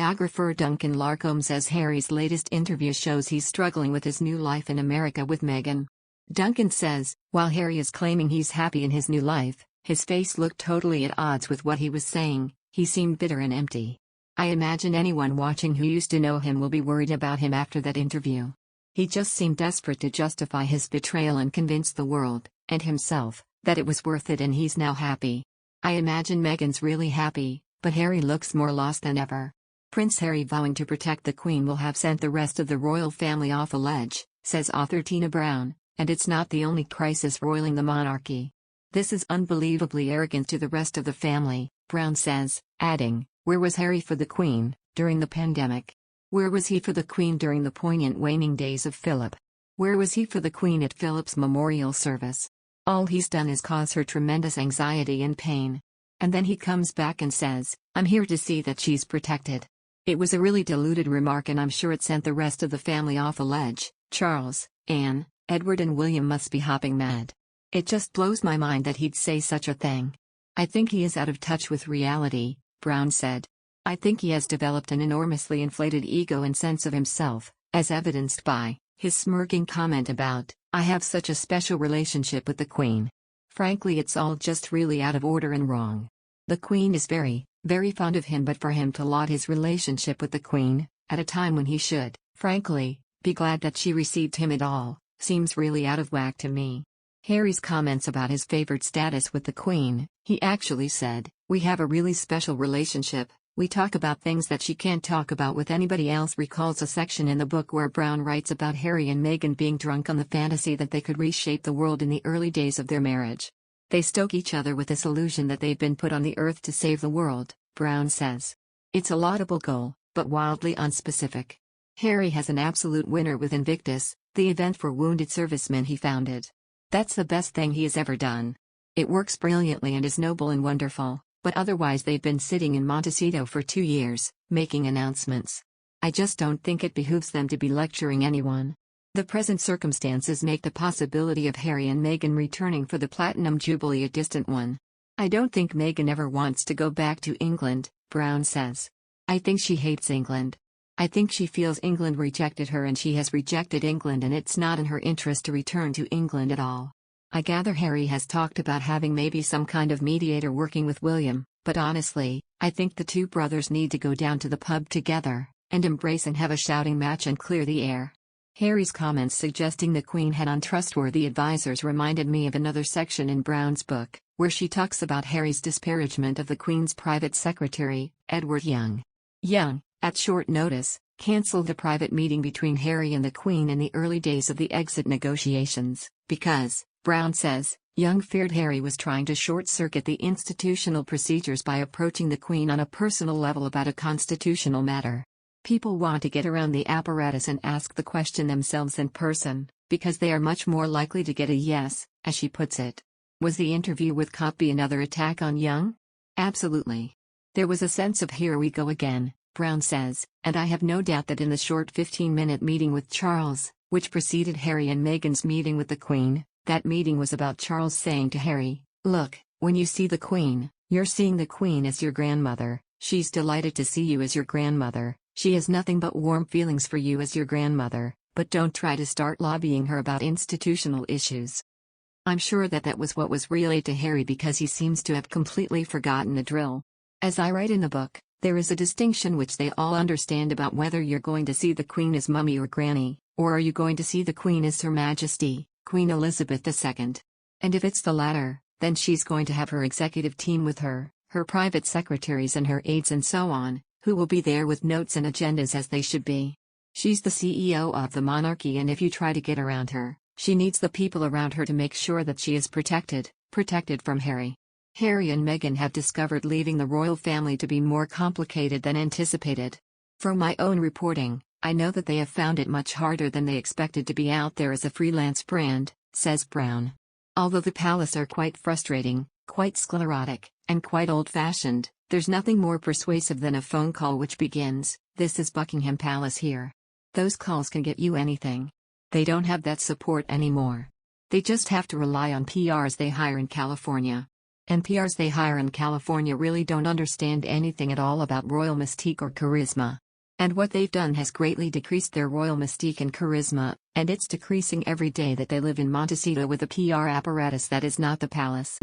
Biographer Duncan Larcombe says Harry's latest interview shows he's struggling with his new life in America with Meghan. Duncan says, while Harry is claiming he's happy in his new life, his face looked totally at odds with what he was saying. He seemed bitter and empty. I imagine anyone watching who used to know him will be worried about him after that interview. He just seemed desperate to justify his betrayal and convince the world, and himself, that it was worth it and he's now happy. I imagine Meghan's really happy, but Harry looks more lost than ever. Prince Harry vowing to protect the Queen will have sent the rest of the royal family off a ledge, says author Tina Brown, and it's not the only crisis roiling the monarchy. This is unbelievably arrogant to the rest of the family, Brown says, adding, where was Harry for the Queen, during the pandemic? Where was he for the Queen during the poignant waning days of Philip? Where was he for the Queen at Philip's memorial service? All he's done is cause her tremendous anxiety and pain. And then he comes back and says, I'm here to see that she's protected. It was a really deluded remark and I'm sure it sent the rest of the family off a ledge. Charles, Anne, Edward and William must be hopping mad. It just blows my mind that he'd say such a thing. I think he is out of touch with reality, Brown said. I think he has developed an enormously inflated ego and sense of himself, as evidenced by his smirking comment about, I have such a special relationship with the Queen. Frankly, it's all just really out of order and wrong. The Queen is very, very fond of him, but for him to laud his relationship with the Queen, at a time when he should, frankly, be glad that she received him at all, seems really out of whack to me. Harry's comments about his favored status with the Queen, he actually said, we have a really special relationship, we talk about things that she can't talk about with anybody else, recalls a section in the book where Brown writes about Harry and Meghan being drunk on the fantasy that they could reshape the world in the early days of their marriage. They stoke each other with this illusion that they've been put on the earth to save the world, Brown says. It's a laudable goal, but wildly unspecific. Harry has an absolute winner with Invictus, the event for wounded servicemen he founded. That's the best thing he has ever done. It works brilliantly and is noble and wonderful, but otherwise they've been sitting in Montecito for 2 years, making announcements. I just don't think it behooves them to be lecturing anyone. The present circumstances make the possibility of Harry and Meghan returning for the Platinum Jubilee a distant one. I don't think Meghan ever wants to go back to England, Brown says. I think she hates England. I think she feels England rejected her and she has rejected England and it's not in her interest to return to England at all. I gather Harry has talked about having maybe some kind of mediator working with William, but honestly, I think the two brothers need to go down to the pub together, and embrace and have a shouting match and clear the air. Harry's comments suggesting the Queen had untrustworthy advisors reminded me of another section in Brown's book, where she talks about Harry's disparagement of the Queen's private secretary, Edward Young. Young, at short notice, cancelled a private meeting between Harry and the Queen in the early days of the exit negotiations, because, Brown says, Young feared Harry was trying to short-circuit the institutional procedures by approaching the Queen on a personal level about a constitutional matter. People want to get around the apparatus and ask the question themselves in person, because they are much more likely to get a yes, as she puts it. Was the interview with Copy another attack on Young? Absolutely. There was a sense of here we go again, Brown says, and I have no doubt that in the short 15-minute meeting with Charles, which preceded Harry and Meghan's meeting with the Queen, that meeting was about Charles saying to Harry, look, when you see the Queen, you're seeing the Queen as your grandmother, she's delighted to see you as your grandmother, she has nothing but warm feelings for you as your grandmother, but don't try to start lobbying her about institutional issues. I'm sure that was what was relayed to Harry because he seems to have completely forgotten the drill. As I write in the book, there is a distinction which they all understand about whether you're going to see the Queen as Mummy or Granny, or are you going to see the Queen as Her Majesty, Queen Elizabeth II. And if it's the latter, then she's going to have her executive team with her, her private secretaries and her aides and so on, who will be there with notes and agendas as they should be. She's the CEO of the monarchy, and if you try to get around her, she needs the people around her to make sure that she is protected from Harry. Harry and Meghan have discovered leaving the royal family to be more complicated than anticipated. From my own reporting, I know that they have found it much harder than they expected to be out there as a freelance brand, says Brown. Although the palace are quite frustrating, quite sclerotic, and quite old-fashioned, there's nothing more persuasive than a phone call which begins, "This is Buckingham Palace here." Those calls can get you anything. They don't have that support anymore. They just have to rely on PRs they hire in California. And PRs they hire in California really don't understand anything at all about royal mystique or charisma. And what they've done has greatly decreased their royal mystique and charisma, and it's decreasing every day that they live in Montecito with a PR apparatus that is not the palace.